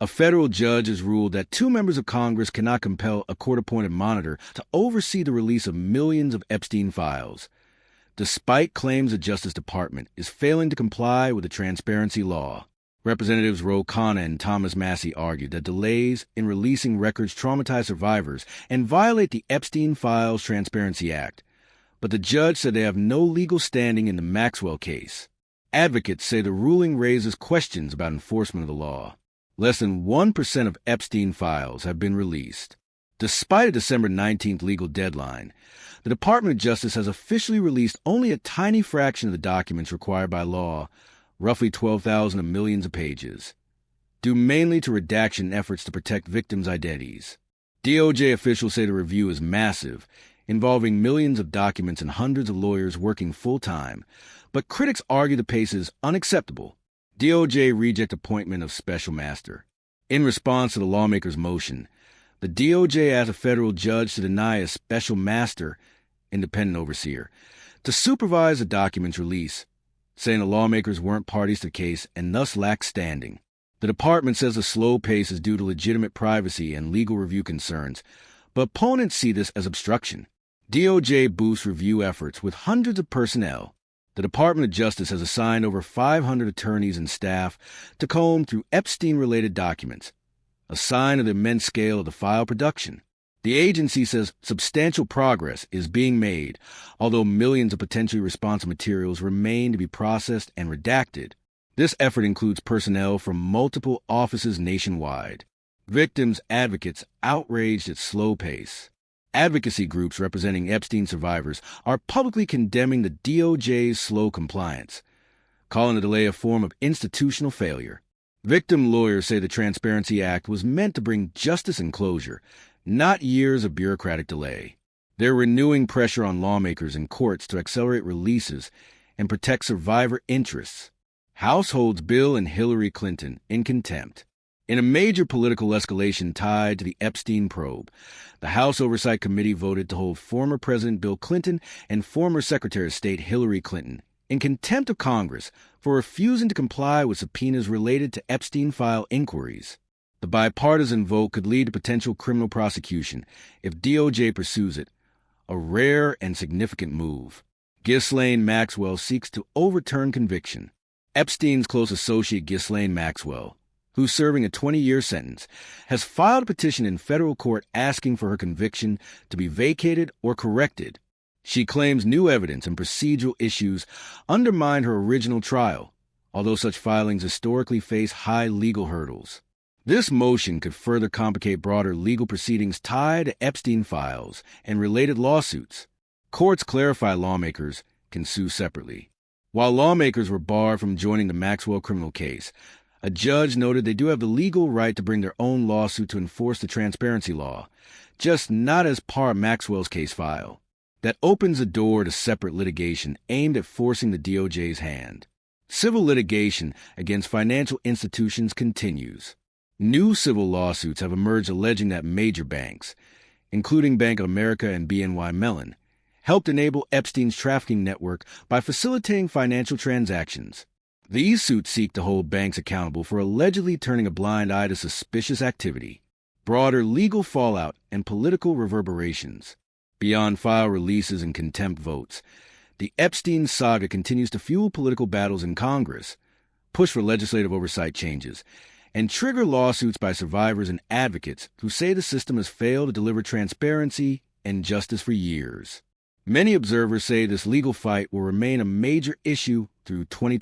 A federal judge has ruled that two members of Congress cannot compel a court-appointed monitor to oversee the release of millions of Epstein files, despite claims the Justice Department is failing to comply with the transparency law. Representatives Ro Khanna and Thomas Massie argued that delays in releasing records traumatize survivors and violate the Epstein Files Transparency Act, but the judge said they have no legal standing in the Maxwell case. Advocates say the ruling raises questions about enforcement of the law. Less than 1% of Epstein files have been released. Despite a December 19th legal deadline, the Department of Justice has officially released only a tiny fraction of the documents required by law, roughly 12,000 of millions of pages, due mainly to redaction efforts to protect victims' identities. DOJ officials say the review is massive, involving millions of documents and hundreds of lawyers working full-time, but critics argue the pace is unacceptable. DOJ reject appointment of special master. In response to the lawmakers' motion, the DOJ asked a federal judge to deny a special master, independent overseer, to supervise the document's release, saying the lawmakers weren't parties to the case and thus lacked standing. The department says the slow pace is due to legitimate privacy and legal review concerns, but opponents see this as obstruction. DOJ boosts review efforts with hundreds of personnel. The Department of Justice has assigned over 500 attorneys and staff to comb through Epstein-related documents, a sign of the immense scale of the file production. The agency says substantial progress is being made, although millions of potentially responsive materials remain to be processed and redacted. This effort includes personnel from multiple offices nationwide. Victims' advocates outraged at slow pace. Advocacy groups representing Epstein survivors are publicly condemning the DOJ's slow compliance, calling the delay a form of institutional failure. Victim lawyers say the Transparency Act was meant to bring justice and closure, not years of bureaucratic delay. They're renewing pressure on lawmakers and courts to accelerate releases and protect survivor interests. House holds Bill and Hillary Clinton in contempt. In a major political escalation tied to the Epstein probe, the House Oversight Committee voted to hold former President Bill Clinton and former Secretary of State Hillary Clinton in contempt of Congress for refusing to comply with subpoenas related to Epstein file inquiries. The bipartisan vote could lead to potential criminal prosecution if DOJ pursues it, a rare and significant move. Ghislaine Maxwell seeks to overturn conviction. Epstein's close associate Ghislaine Maxwell, who's serving a 20-year sentence, has filed a petition in federal court asking for her conviction to be vacated or corrected. She claims new evidence and procedural issues undermined her original trial, although such filings historically face high legal hurdles. This motion could further complicate broader legal proceedings tied to Epstein files and related lawsuits. Courts clarify lawmakers can sue separately. While lawmakers were barred from joining the Maxwell criminal case, a judge noted they do have the legal right to bring their own lawsuit to enforce the transparency law, just not as part of Maxwell's case file. That opens the door to separate litigation aimed at forcing the DOJ's hand. Civil litigation against financial institutions continues. New civil lawsuits have emerged alleging that major banks, including Bank of America and BNY Mellon, helped enable Epstein's trafficking network by facilitating financial transactions. These suits seek to hold banks accountable for allegedly turning a blind eye to suspicious activity. Broader legal fallout and political reverberations. Beyond file releases and contempt votes, the Epstein saga continues to fuel political battles in Congress, push for legislative oversight changes, and trigger lawsuits by survivors and advocates who say the system has failed to deliver transparency and justice for years. Many observers say this legal fight will remain a major issue through 2020.